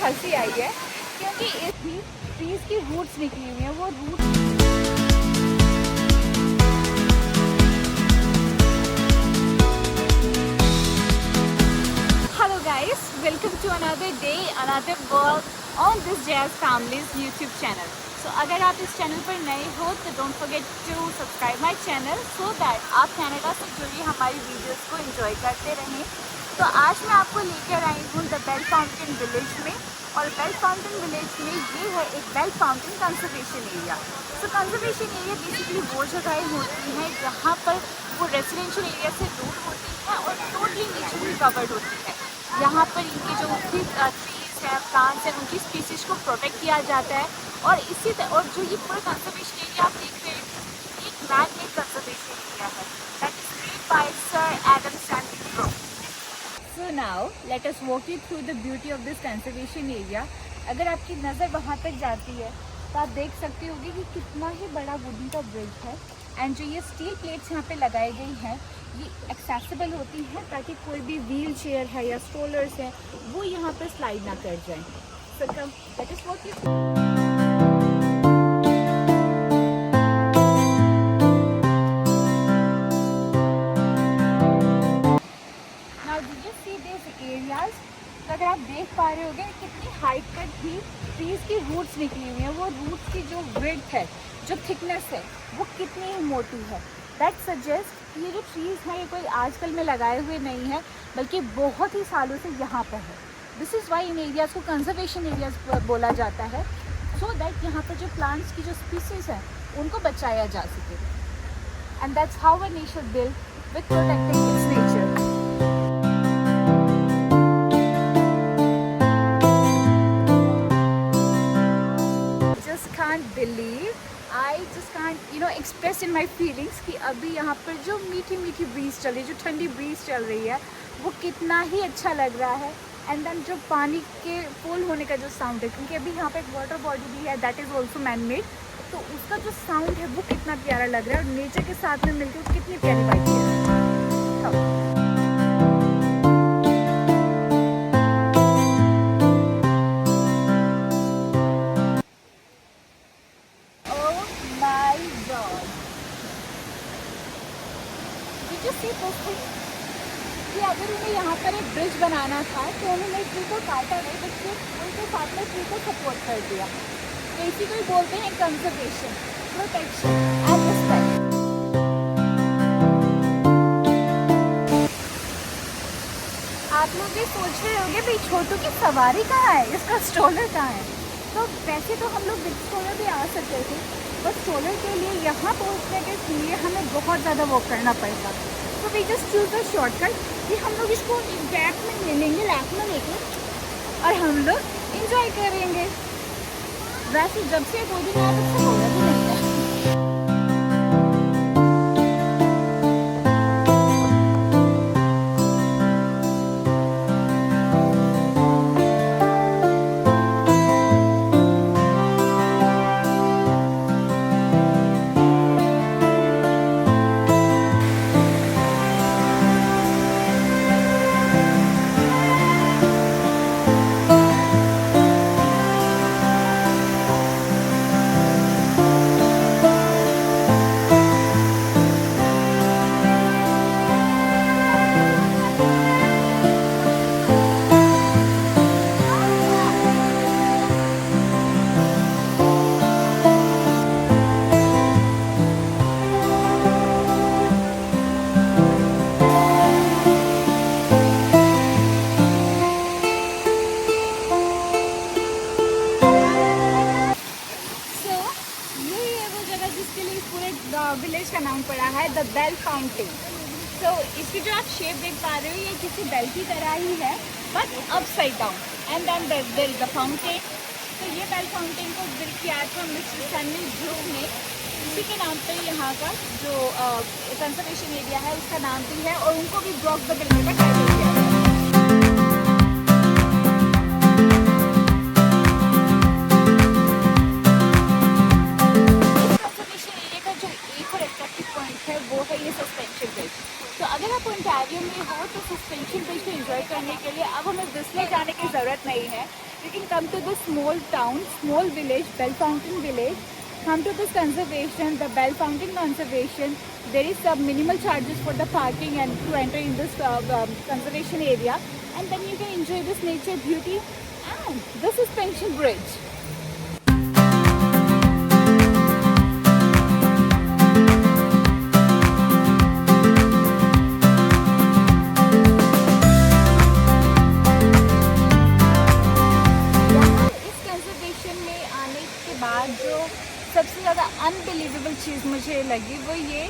हंसी आई है क्योंकि इस ट्रीज की रूट्स निकली हुई हैं, वो routes. Hello guys, welcome to another day, another vlog on this Jazz Families YouTube channel. So अगर आप इस चैनल पर नए हो तो don't forget to subscribe my channel so that आप कनाडा से जुड़ी हमारी वीडियोस को एंजॉय करते रहें। तो आज मैं आपको लेकर आई हूँ द बेल फाउंटेन विलेज में, और बेल फाउंटेन विलेज में ये है एक बेल फाउंटेन कंजर्वेशन एरिया। तो कंजर्वेशन एरिया बेसिकली वो जगहें होती हैं जहाँ पर वो रेजिडेंशियल एरिया से दूर होती हैं और टोटली नेचुरली कवर्ड होती है। यहाँ पर इनके जो ट्रीज हैं, प्लांट्स हैं, उनकी स्पीसीज को प्रोटेक्ट किया जाता है। और और जो ये पूरा कंजर्वेशन एरिया आप देख रहे हैं, एक मैन मेड कंजर्वेशन एरिया है that is created by sir Adam Sandy bro. So now let us walk you through the beauty of this conservation area. अगर आपकी नज़र वहाँ तक जाती है तो आप देख सकते होंगे कि कितना ही बड़ा वुडन का ब्रिज है। एंड जो ये स्टील प्लेट्स यहाँ पे लगाई गई हैं, ये एक्सेसिबल होती हैं ताकि कोई भी व्हील चेयर है या स्ट्रोलर्स हैं वो यहाँ पर स्लाइड ना कर जाएं। सो कम लेट अस वॉक यू। अगर आप देख पा रहे होंगे कितनी हाइट तक भी ट्रीज की रूट्स निकली हुई हैं, वो रूट्स की जो विड्थ है, जो थिकनेस है, वो कितनी ही मोटी है। दैट सजेस्ट ये जो ट्रीज हैं ये कोई आजकल में लगाए हुए नहीं है, बल्कि बहुत ही सालों से यहाँ पर है। This is why in areas को कंजर्वेशन एरियाज बोला जाता है, सो दैट यहाँ पर जो प्लांट्स की जो स्पीसीज हैं उनको बचाया जा सके। And that's how a nature build with protecting it's nature. I just can't express in my feelings कि अभी यहाँ पर जो मीठी मीठी ब्रीज चल रही है, जो ठंडी ब्रीज चल रही है, वो कितना ही अच्छा लग रहा है। एंड देन जो पानी के फुल होने का जो साउंड है, क्योंकि अभी यहाँ पे एक वाटर बॉडी भी है that is also man made, तो उसका जो साउंड है वो कितना प्यारा लग रहा है, और नेचर के साथ में मिलकर कितनी प्यारी वाइब है। कि अगर उन्हें यहाँ पर एक ब्रिज बनाना था तो उन्होंने ट्री को काटा नहीं, बल्कि उनके साथ में ट्री को सपोर्ट कर दिया। बेसिकली बोलते हैं कंजर्वेशन, प्रोटेक्शन एंड रिस्पेक्ट। आप लोग भी सोच रहे होंगे भाई छोटू की सवारी कहाँ है, इसका स्ट्रोलर कहाँ है। तो वैसे तो हम लोग बिग स्ट्रोलर भी आ सकते थे, बट स्ट्रोलर के लिए यहाँ पहुँचने के लिए हमें बहुत ज़्यादा वॉक करना पड़ेगा। तो we just choose the shortcut कि हम लोग इसको बैक में ले लेंगे, लैप में लेके, और हम लोग इंजॉय करेंगे। वैसे जब से 2 दिन आया तब से हो रहा है। विलेज का नाम पड़ा है द बेल फाउंटेन। तो इसकी जो आप शेप देख पा रहे हो ये किसी बेल की तरह ही है, but upside down, and then there is the fountain. तो ये बेल फाउंटेन को बिल्ड किया था मिस्टर सैमुअल ब्रूक ने, उसी के नाम पे यहाँ का जो कंजर्वेशन एरिया है उसका नाम भी है, और उनको भी ब्रूक द बिल्डर का टाइटल दिया है। तो अगर आप ओंटारियो में हो तो सस्पेंशन ब्रिज को एंजॉय करने के लिए अब हमें विस्लर जाने की ज़रूरत नहीं है. You can come to the small town, small village, Bell Fountain village. Come to this conservation, the Bell Fountain conservation. There is some minimal charges for the parking and to enter in this conservation area, and then you can enjoy this nature beauty and the suspension bridge. सबसे ज़्यादा unbelievable चीज़ मुझे लगी वो ये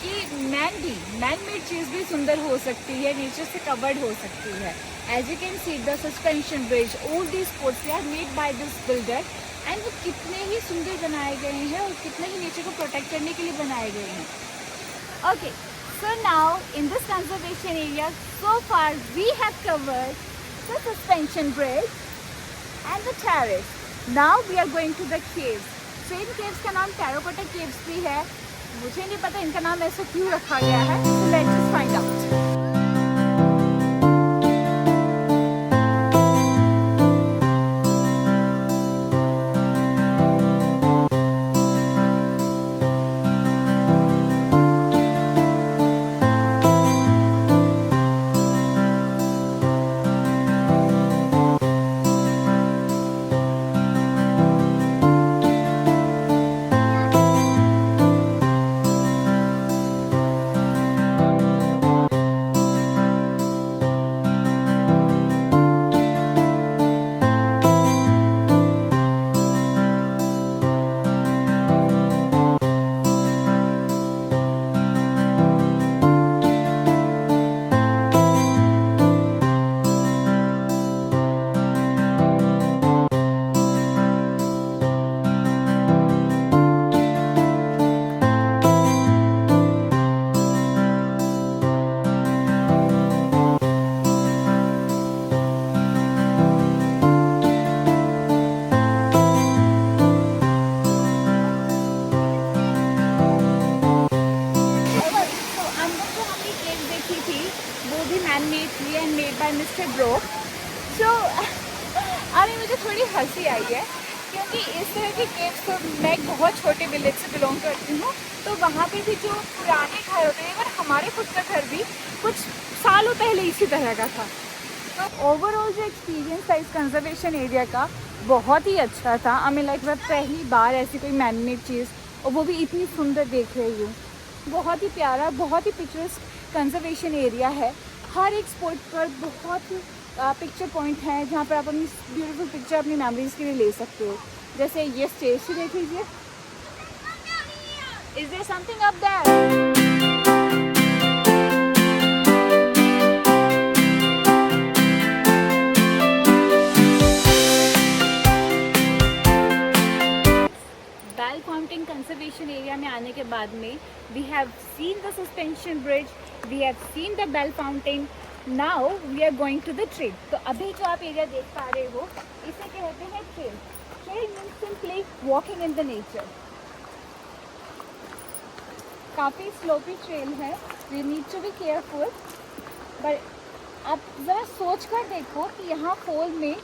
कि man made चीज़ भी सुंदर हो सकती है, नेचर से कवर्ड हो सकती है. As you can see the suspension bridge, all these ports are made by this builder and वो कितने ही सुंदर बनाए गए हैं और कितने ही नेचर को प्रोटेक्ट करने के लिए बनाए गए हैं. Okay, so now in this conservation area so far we have covered the suspension bridge and the terrace. Now we are going to the caves. तो इन केव्स का नाम टेराकोटा केव्स भी है. मुझे नहीं पता इनका नाम ऐसा क्यों रखा गया है. So let's just find out. Mister Brock. So अभी मुझे थोड़ी हंसी आई है क्योंकि इस तरह के केव्स तो मैं एक बहुत छोटे विलेज से बिलोंग करती हूँ. तो वहाँ पे भी जो पुराने घर होते हैं और हमारे खुद का घर भी कुछ सालों पहले इसी तरह का था. तो ओवरऑल जो एक्सपीरियंस था इस कंजर्वेशन एरिया का बहुत ही अच्छा था. हमें लाइक मैं पहली बार ऐसी कोई मैन मेड चीज़ और वो भी इतनी सुंदर देख रही हूँ. बहुत ही प्यारा, बहुत ही पिक्चरस्क कंजर्वेशन एरिया है. हर एक स्पॉट पर बहुत पिक्चर पॉइंट हैं जहाँ पर आप अपनी ब्यूटीफुल पिक्चर अपनी मेमोरीज़ के लिए ले सकते हो. जैसे ये स्टेज से देख लीजिए. Is there something up there? Bell fountain conservation area में आने के बाद में we have seen the suspension bridge, we have seen the bell fountain. Now we are going to the trail. तो अभी जो आप एरिया देख पा रहे हो इसे कहते हैं trail. Trail means simply walking in the nature. काफ़ी स्लोपी ट्रेल है. We need to be careful. But आप ज़रा सोच कर देखो कि यहाँ फॉल में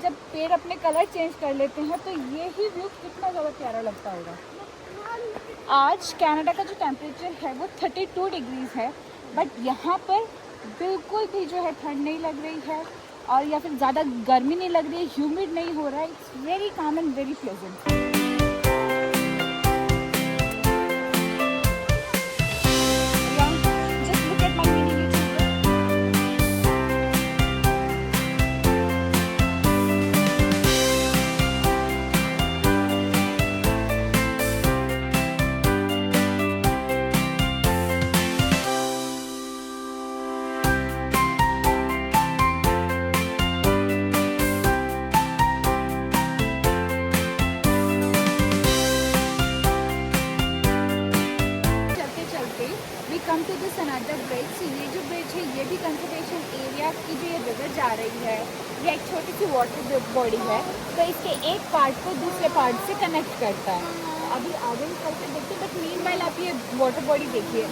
जब पेड़ अपने कलर चेंज कर लेते हैं तो ये ही व्यू कितना ज़्यादा प्यारा लगता होगा. आज कनाडा का जो टेम्परेचर है वो 32 डिग्रीज़ है. बट यहाँ पर बिल्कुल भी जो है ठंड नहीं लग रही है और या फिर ज़्यादा गर्मी नहीं लग रही है, ह्यूमिड नहीं हो रहा है. It's very calm and very pleasant. Come to this another bridge. तो ये जो ब्रिज है ये भी कंजर्वेशन एरिया की जो ये रिवर जा रही है ये एक छोटी सी वाटर बॉडी है. तो इसके एक पार्ट को दूसरे पार्ट से कनेक्ट करता है. अभी आगे करके देखते बट मीनवाइल आप ये वाटर बॉडी देखिए.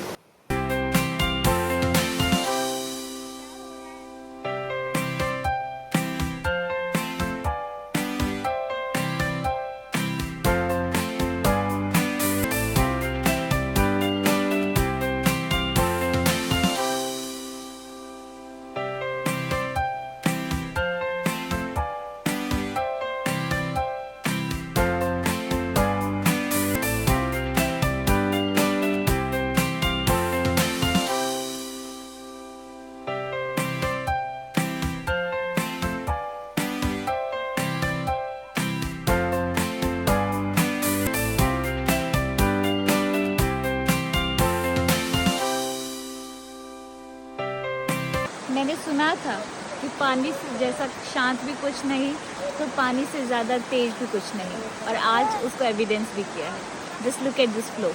सुना था कि पानी से जैसा शांत भी कुछ नहीं, तो पानी से ज़्यादा तेज भी कुछ नहीं, और आज उसको एविडेंस भी किया है। Just look at this flow.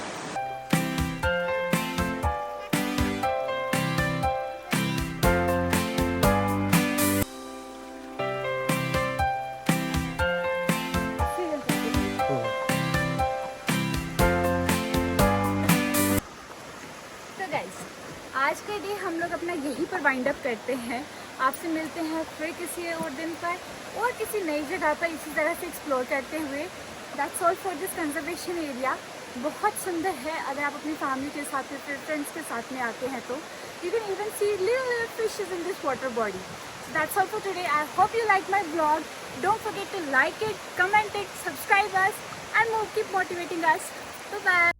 तो गाइस, आज के डे हम लोग अपना यहीं पर वाइंड अप करते हैं। आपसे मिलते हैं फिर किसी और दिन पर और किसी नई जगह पर इसी तरह से एक्सप्लोर करते हुए। That's all for this conservation area. बहुत सुंदर है। अगर आप अपनी फैमिली के साथ या फिर फ्रेंड्स के साथ में आते हैं तो you can even see little fishes in this water body. So that's all for today. I hope you like my vlog. Don't forget to like it, comment it, subscribe us, and keep motivating us. Bye bye.